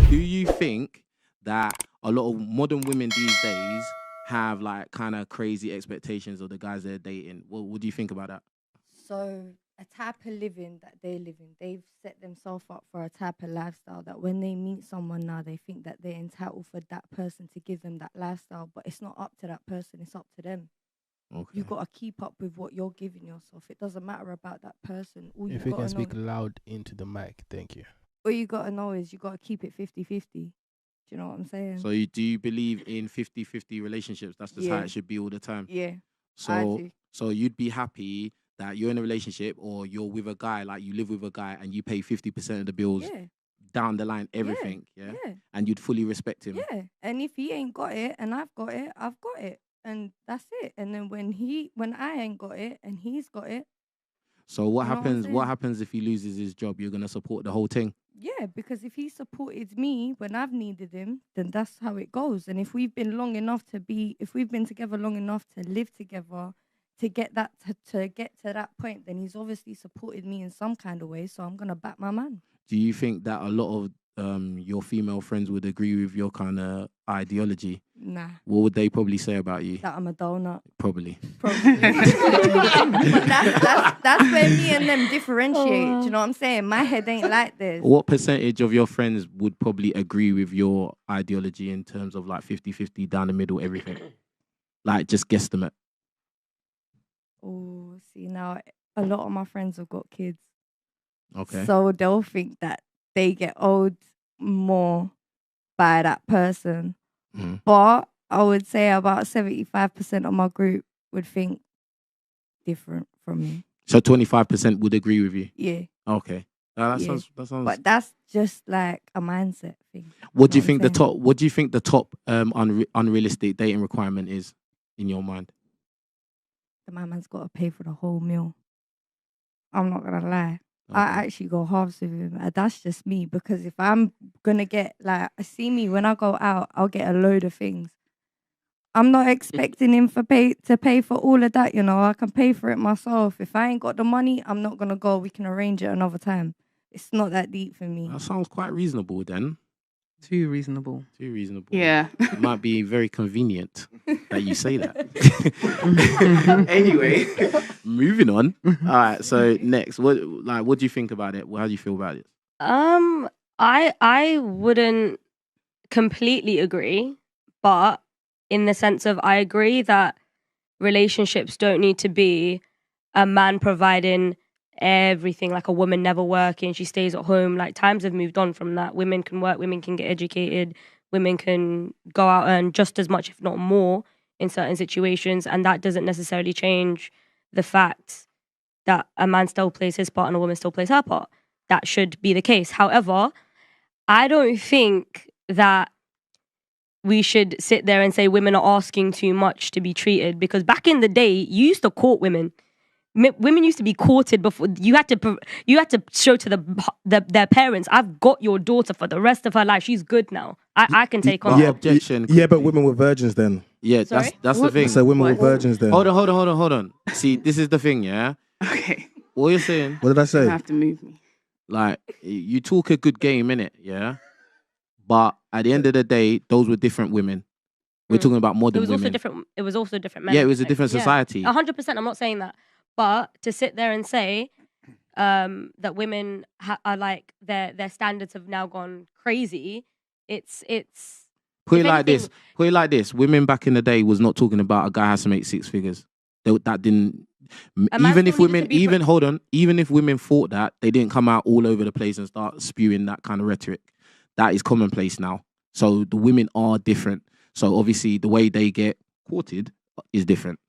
Do you think that a lot of modern women these days have like kind of crazy expectations of the guys they're dating? What do you think about that? So a type of living that they live in, they've set themselves up for a type of lifestyle that when they meet someone now, they think that they're entitled for that person to give them that lifestyle, but it's not up to that person, it's up to them. Okay. You've got to keep up with what you're giving yourself. It doesn't matter about that person. If you can speak loud into the mic, thank you. All you got to know is you got to keep it 50-50. Do you know what I'm saying? So do you believe in 50-50 relationships? That's just how it should be all the time? Yeah. So you'd be happy that you're in a relationship or you're with a guy, like you live with a guy and you pay 50% of the bills down the line, everything, yeah? And you'd fully respect him? Yeah. And if he ain't got it and I've got it, I've got it. And that's it. And then when I ain't got it and he's got it. So what happens if he loses his job? You're going to support the whole thing? Yeah, because if he supported me when I've needed him, then that's how it goes. And if we've been together long enough to live together, to get to that point, then he's obviously supported me in some kind of way. So I'm gonna back my man. Do you think that a lot of your female friends would agree with your kind of ideology? Nah. What would they probably say about you? That I'm a donut. Probably. But that's where me and them differentiate. Do you know what I'm saying? My head ain't like this. What percentage of your friends would probably agree with your ideology in terms of like 50-50 down the middle, everything? Like just guesstimate. Oh, see, now a lot of my friends have got kids. Okay. So they'll think that they get owed more by that person. Mm. But I would say about 75% of my group would think different from me. So 25% would agree with you? Yeah. Okay. That sounds. But that's just like a mindset thing. What do you think the top unrealistic dating requirement is in your mind? My man's got to pay for the whole meal. I'm not gonna lie. Okay. I actually go halves with him. That's just me, because if I'm gonna get see me when I go out, I'll get a load of things. I'm not expecting him to pay for all of that. You know, I can pay for it myself. If I ain't got the money, I'm not gonna go. We can arrange it another time. It's not that deep for me. That sounds quite reasonable then. Too reasonable. Too reasonable. Yeah. It might be very convenient that you say that. Anyway, moving on. All right. So next, what do you think about it? How do you feel about it? I wouldn't completely agree, but in the sense of I agree that relationships don't need to be a man providing everything, like a woman never working, she stays at home. Like, times have moved on from that. Women can work, women can get educated, women can go out and earn just as much, if not more, in certain situations. And that doesn't necessarily change the fact that a man still plays his part and a woman still plays her part. That should be the case. However, I don't think that we should sit there and say women are asking too much to be treated, because back in the day, you used to court women. Women used to be courted before. You had to show to their parents, I've got your daughter for the rest of her life. She's good now. I can take on. Objection. Yeah, but women were virgins then. Yeah, that's the thing. So women were virgins then. Hold on. See, this is the thing, yeah? Okay. What you're saying? What did I say? You have to move me. Like, you talk a good game, innit? Yeah? But at the end of the day, those were different women. We're talking about modern women. It was also different men. Yeah, it was a different society. 100%, I'm not saying that. But to sit there and say that women are like, their standards have now gone crazy, it's Put it like this. Women back in the day was not talking about a guy has to make 6 figures. That didn't. Even if women thought that, they didn't come out all over the place and start spewing that kind of rhetoric. That is commonplace now. So the women are different. So obviously the way they get courted is different.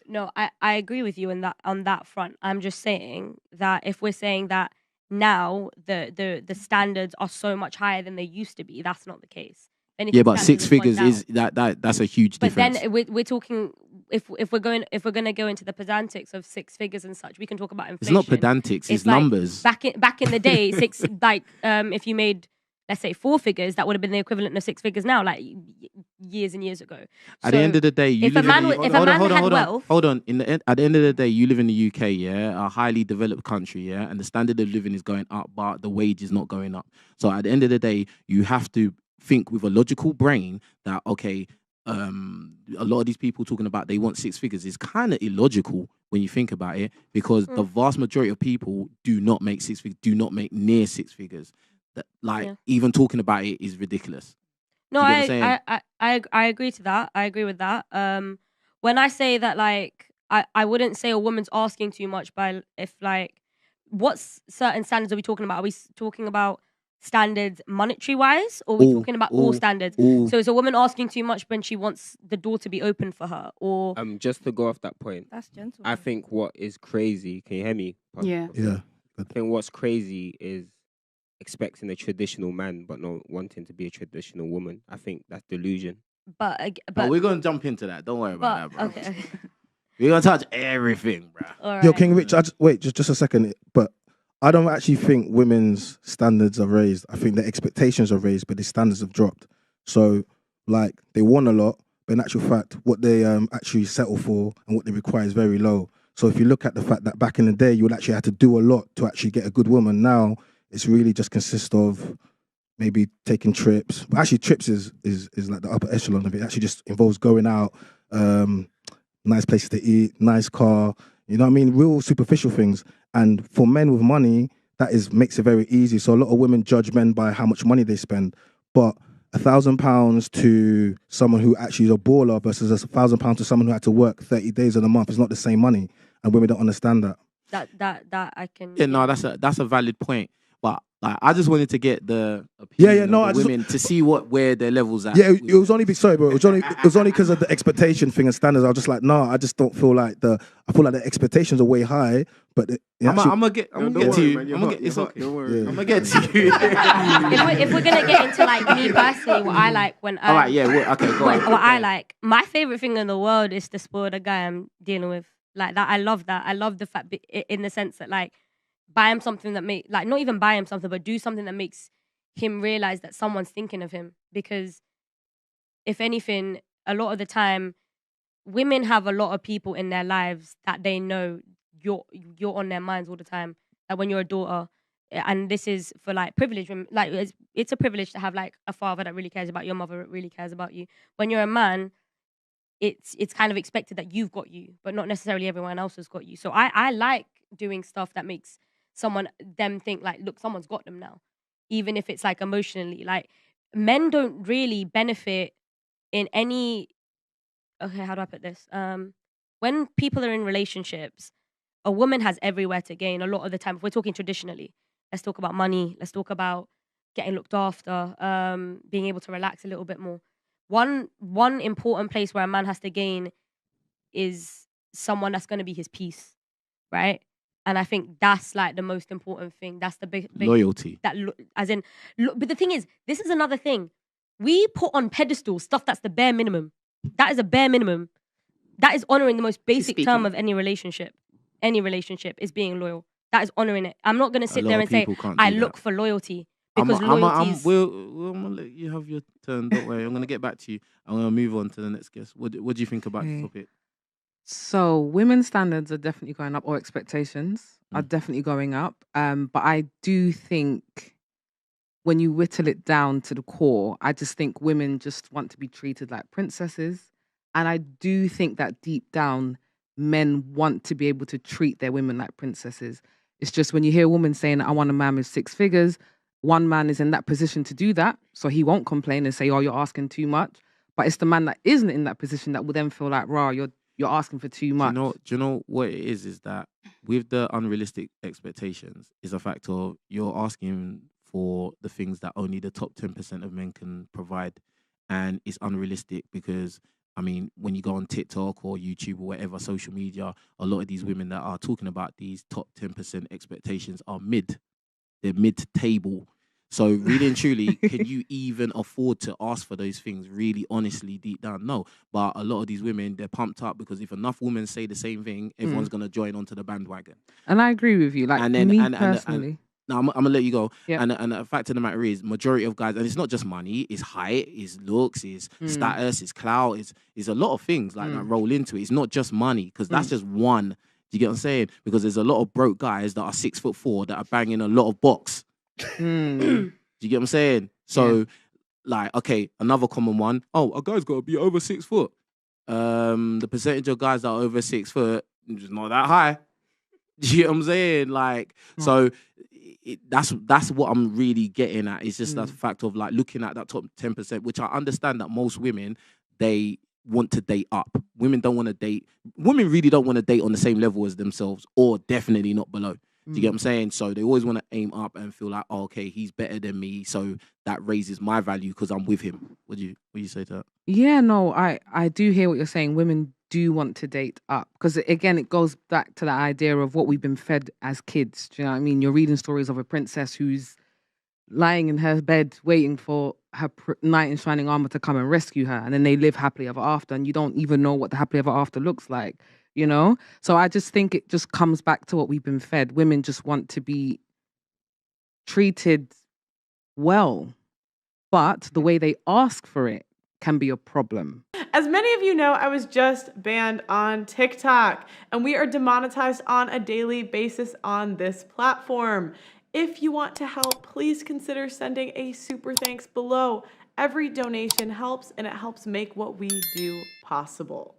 No, I agree with you on that front. I'm just saying that if we're saying that now the standards are so much higher than they used to be, that's not the case. Yeah, but 6 figures is that's a huge difference. But then we're talking, if we're going to go into the pedantics of 6 figures and such, we can talk about inflation. It's not pedantics, it's like numbers. Back in the day, if you made, let's say, 4 figures, that would have been the equivalent of 6 figures now. Like, years and years ago. At the end of the day, you if live a man, in the, if a man had wealth, hold on. At the end of the day, you live in the UK, yeah, a highly developed country, yeah, and the standard of living is going up, but the wage is not going up. So at the end of the day, you have to think with a logical brain that okay, a lot of these people talking about they want 6 figures is kind of illogical when you think about it, because the vast majority of people do not make 6 figures, do not make near 6 figures. That even talking about it is ridiculous. No, I agree to that. I agree with that. When I say that, like, I wouldn't say a woman's asking too much, but if like, what certain standards are we talking about? Are we talking about standards monetary wise, or are we talking about all standards? So is a woman asking too much when she wants the door to be open for her, or just to go off that point, That's gentle. I think what is crazy. Can you hear me? Yeah. Yeah. I think what's crazy is expecting a traditional man but not wanting to be a traditional woman. I think that's delusion. but we're gonna jump into that. Don't worry about that, bro. Okay. We're gonna touch everything, bro. All right. Yo, King Rich, wait, just a second. But I don't actually think women's standards are raised. I think their expectations are raised, but the standards have dropped. So, like, they want a lot, but in actual fact, what they actually settle for and what they require is very low. So if you look at the fact that back in the day, you would actually have to do a lot to actually get a good woman. Now, it's really just consists of maybe taking trips. But actually, trips is like the upper echelon of it. It actually just involves going out, nice places to eat, nice car, you know what I mean? Real superficial things. And for men with money, that makes it very easy. So a lot of women judge men by how much money they spend. But £1,000 to someone who actually is a baller versus £1,000 to someone who had to work 30 days in a month is not the same money. And women don't understand that. That I can. Yeah, no, that's a valid point. But like, I just wanted to get the opinion of the women to see where their levels at. Yeah, it was only sorry, bro. It was only because of the expectation thing and standards. I was just like, no, I just don't feel like I feel like the expectations are way high. But I'm gonna get to you. It's okay. Don't worry. I'm gonna get to you. if we're gonna get into like me personally, what I like when I all right, yeah, okay, go on. What I like, my favorite thing in the world is to spoil the guy I'm dealing with. Like that, I love that. I love the fact in the sense that like buy him something that not even buy him something, but do something that makes him realize that someone's thinking of him. Because if anything, a lot of the time, women have a lot of people in their lives that they know you're on their minds all the time. Like when you're a daughter, and this is for like privilege. Like it's a privilege to have like a father that really cares about you, your mother that really cares about you. When you're a man, it's kind of expected that you've got you, but not necessarily everyone else has got you. So I like doing stuff that makes them think like, look, someone's got them now, even if it's like emotionally. Like men don't really benefit in any. Okay, how do I put this? When people are in relationships, a woman has everywhere to gain. A lot of the time, if we're talking traditionally, let's talk about money. Let's talk about getting looked after, being able to relax a little bit more. One important place where a man has to gain is someone that's going to be his peace, right? And I think that's like the most important thing. That's the big loyalty. But the thing is, this is another thing. We put on pedestal stuff that's the bare minimum. That is a bare minimum. That is honoring the most basic term of any relationship. Any relationship is being loyal. That is honoring it. I'm not going to sit there and say, I look for loyalty. Because loyalty we'll let you have your turn. Don't worry. I'm going to get back to you. I'm going to move on to the next guest. What do you think about the topic? So women's standards are definitely going up, or expectations are definitely going up. But I do think when you whittle it down to the core, I just think women just want to be treated like princesses. And I do think that deep down, men want to be able to treat their women like princesses. It's just when you hear a woman saying, I want a man with 6 figures, one man is in that position to do that. So he won't complain and say, oh, you're asking too much. But it's the man that isn't in that position that will then feel like, rah, you're asking for too much. Do you know what it is that with the unrealistic expectations is a fact of you're asking for the things that only the top 10% of men can provide. And it's unrealistic because, I mean, when you go on TikTok or YouTube or whatever, social media, a lot of these women that are talking about these top 10% expectations are they're mid-table. So really and truly, can you even afford to ask for those things really honestly deep down? No. But a lot of these women, they're pumped up because if enough women say the same thing, everyone's going to join onto the bandwagon. And I agree with you. Like, me personally. Now I'm gonna let you go. Yeah. And the fact of the matter is, majority of guys, and it's not just money, it's height, it's looks, it's status, it's clout, it's a lot of things like that roll into it. It's not just money, because that's just one. Do you get what I'm saying? Because there's a lot of broke guys that are 6'4" that are banging a lot of box. Do you get what I'm saying? So, like, okay, another common one. Oh, a guy's got to be over 6 foot. The percentage of guys that are over 6 foot is not that high. Do you get what I'm saying? Like, so that's what I'm really getting at. It's just that fact of like looking at that top 10%, which I understand that most women, they want to date up. Women don't want to date. Women really don't want to date on the same level as themselves, or definitely not below. Do you get what I'm saying? So they always want to aim up and feel like, oh, okay, he's better than me, so that raises my value because I'm with him. What do you say to that? Yeah, no, I do hear what you're saying. Women do want to date up, because again, it goes back to that idea of what we've been fed as kids. Do you know what I mean? You're reading stories of a princess who's lying in her bed waiting for her knight in shining armor to come and rescue her, and then they live happily ever after, and you don't even know what the happily ever after looks like, you know? So I just think it just comes back to what we've been fed. Women just want to be treated well, but the way they ask for it can be a problem. As many of you know, I was just banned on TikTok, and we are demonetized on a daily basis on this platform. If you want to help, please consider sending a super thanks below. Every donation helps, and it helps make what we do possible.